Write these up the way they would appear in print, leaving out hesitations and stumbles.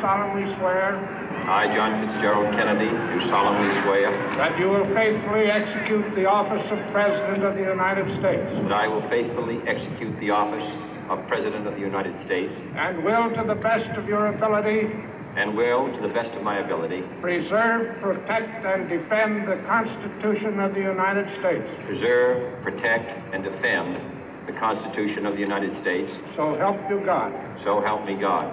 solemnly swear I, John Fitzgerald Kennedy, do solemnly swear that you will faithfully execute the office of President of the United States that I will faithfully execute the office of President of the United States and will, to the best of your ability, to the best of my ability, preserve, protect, and defend the Constitution of the United States. Preserve, protect, and defend the Constitution of the United States. So help you God. So help me God.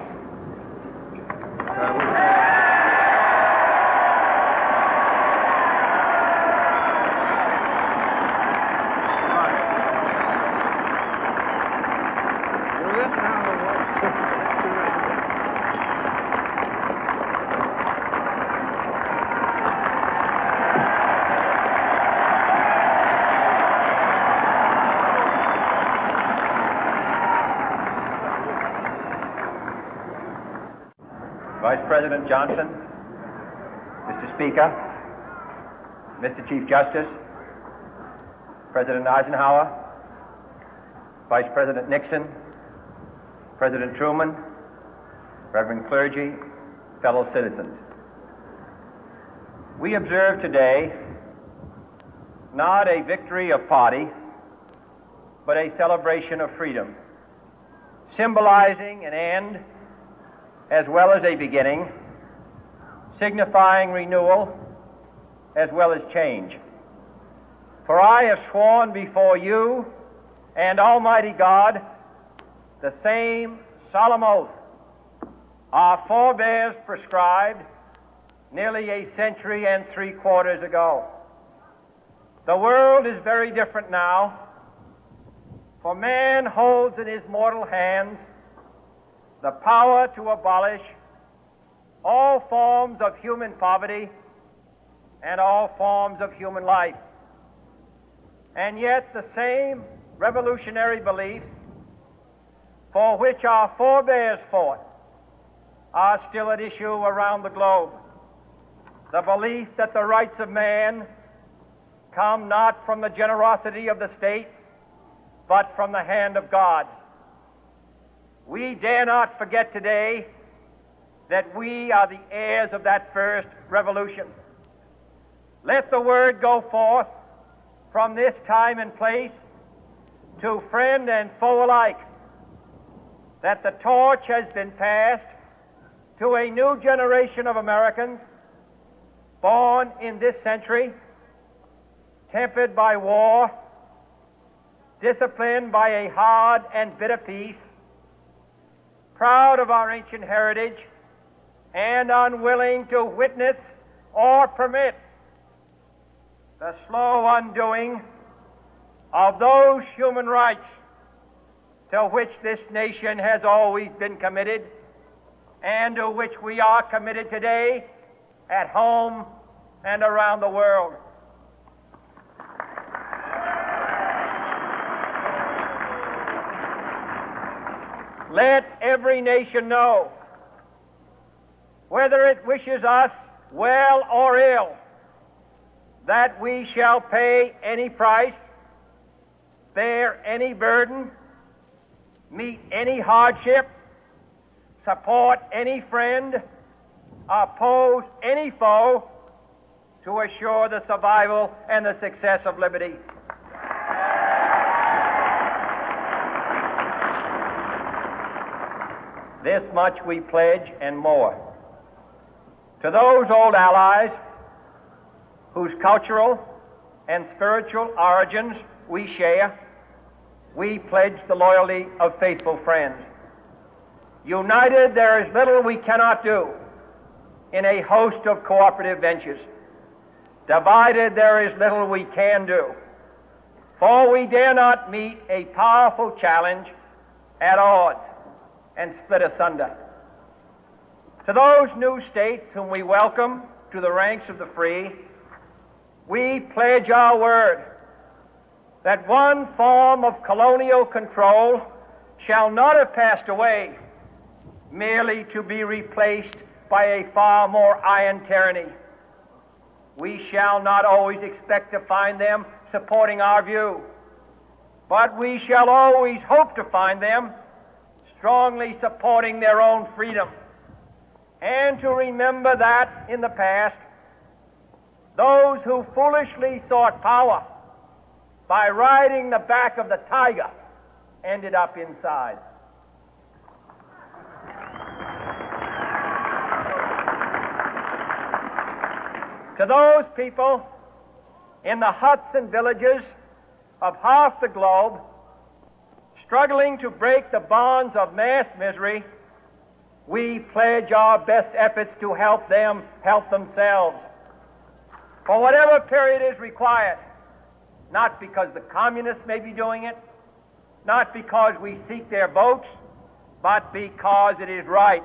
Vice President Johnson, Mr. Speaker, Mr. Chief Justice, President Eisenhower, Vice President Nixon, President Truman, Reverend clergy, fellow citizens. We observe today not a victory of party, but a celebration of freedom, symbolizing an end as well as a beginning, signifying renewal as well as change. For I have sworn before you and Almighty God the same solemn oath our forebears prescribed nearly a century and 3/4 ago. The world is very different now, for man holds in his mortal hands the power to abolish all forms of human poverty and all forms of human life. And yet the same revolutionary beliefs for which our forebears fought are still at issue around the globe. The belief that the rights of man come not from the generosity of the state, but from the hand of God. We dare not forget today that we are the heirs of that first revolution. Let the word go forth from this time and place to friend and foe alike that the torch has been passed to a new generation of Americans born in this century, tempered by war, disciplined by a hard and bitter peace, proud of our ancient heritage, and unwilling to witness or permit the slow undoing of those human rights to which this nation has always been committed and to which we are committed today at home and around the world. Let every nation know, whether it wishes us well or ill, that we shall pay any price, bear any burden, meet any hardship, support any friend, oppose any foe to assure the survival and the success of liberty. This much we pledge and more. To those old allies whose cultural and spiritual origins we share, we pledge the loyalty of faithful friends. United, there is little we cannot do in a host of cooperative ventures. Divided, there is little we can do, for we dare not meet a powerful challenge at odds and split asunder. To those new states whom we welcome to the ranks of the free, we pledge our word that one form of colonial control shall not have passed away merely to be replaced by a far more iron tyranny. We shall not always expect to find them supporting our view, but we shall always hope to find them strongly supporting their own freedom. and to remember that in the past, those who foolishly sought power by riding the back of the tiger ended up inside. To those people in the huts and villages of half the globe struggling to break the bonds of mass misery, we pledge our best efforts to help them help themselves for whatever period is required, not because the communists may be doing it, not because we seek their votes, but because it is right.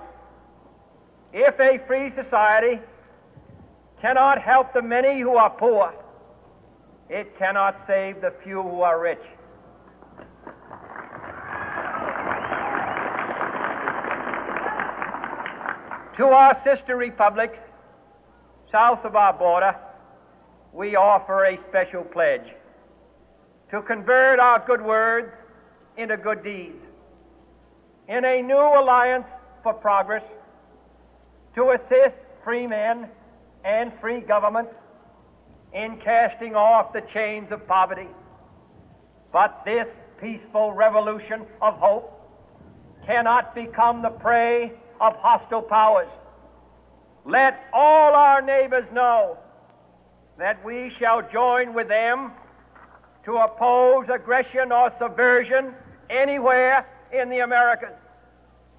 If a free society cannot help the many who are poor, it cannot save the few who are rich. To our sister republics south of our border, we offer a special pledge to convert our good words into good deeds, in a new alliance for progress, to assist free men and free governments in casting off the chains of poverty. But this peaceful revolution of hope cannot become the prey of hostile powers. Let all our neighbors know that we shall join with them to oppose aggression or subversion anywhere in the Americas.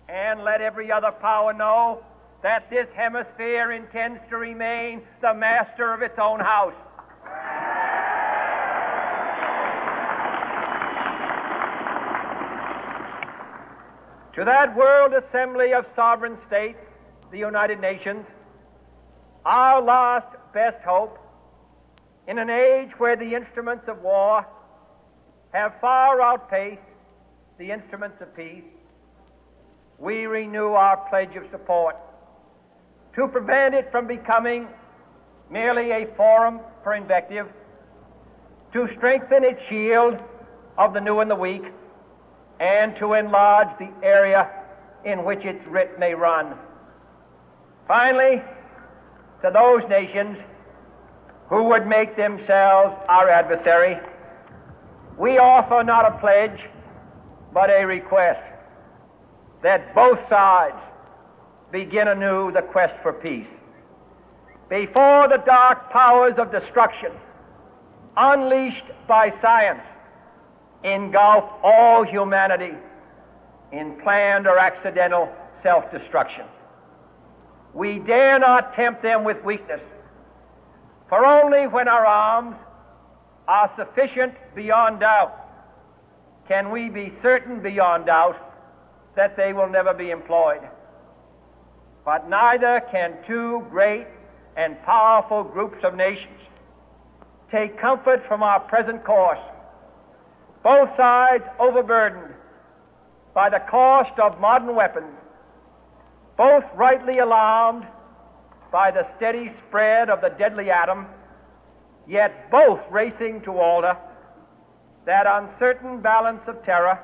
And let every other power know that this hemisphere intends to remain the master of its own house. To that World Assembly of Sovereign States, the United Nations, our last best hope, in an age where the instruments of war have far outpaced the instruments of peace, we renew our pledge of support to prevent it from becoming merely a forum for invective, to strengthen its shield of the new and the weak, and to enlarge the area in which its writ may run. Finally, to those nations who would make themselves our adversary, we offer not a pledge, but a request that both sides begin anew the quest for peace. Before the dark powers of destruction, unleashed by science, engulf all humanity in planned or accidental self-destruction, we dare not tempt them with weakness, for only when our arms are sufficient beyond doubt can we be certain beyond doubt that they will never be employed. But neither can two great and powerful groups of nations take comfort from our present course, both sides overburdened by the cost of modern weapons, both rightly alarmed by the steady spread of the deadly atom, yet both racing to alter that uncertain balance of terror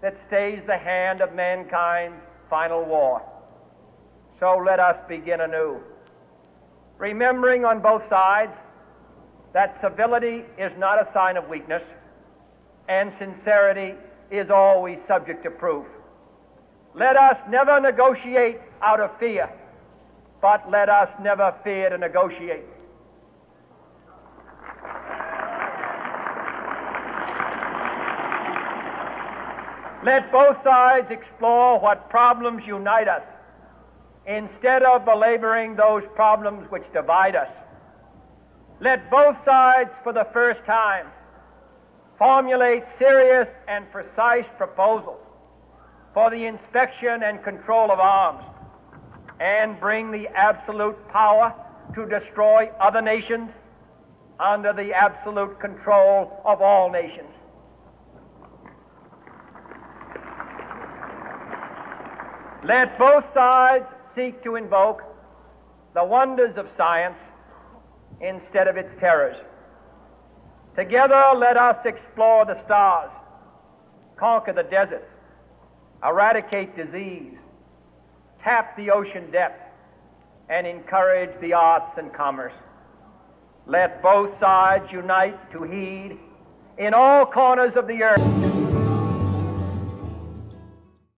that stays the hand of mankind's final war. So let us begin anew, remembering on both sides that civility is not a sign of weakness, and sincerity is always subject to proof. Let us never negotiate out of fear, but let us never fear to negotiate. Let both sides explore what problems unite us, instead of belaboring those problems which divide us. Let both sides, for the first time, formulate serious and precise proposals for the inspection and control of arms, and bring the absolute power to destroy other nations under the absolute control of all nations. Let both sides seek to invoke the wonders of science instead of its terrors. Together, let us explore the stars, conquer the deserts, eradicate disease, tap the ocean depth, and encourage the arts and commerce. Let both sides unite to heed in all corners of the earth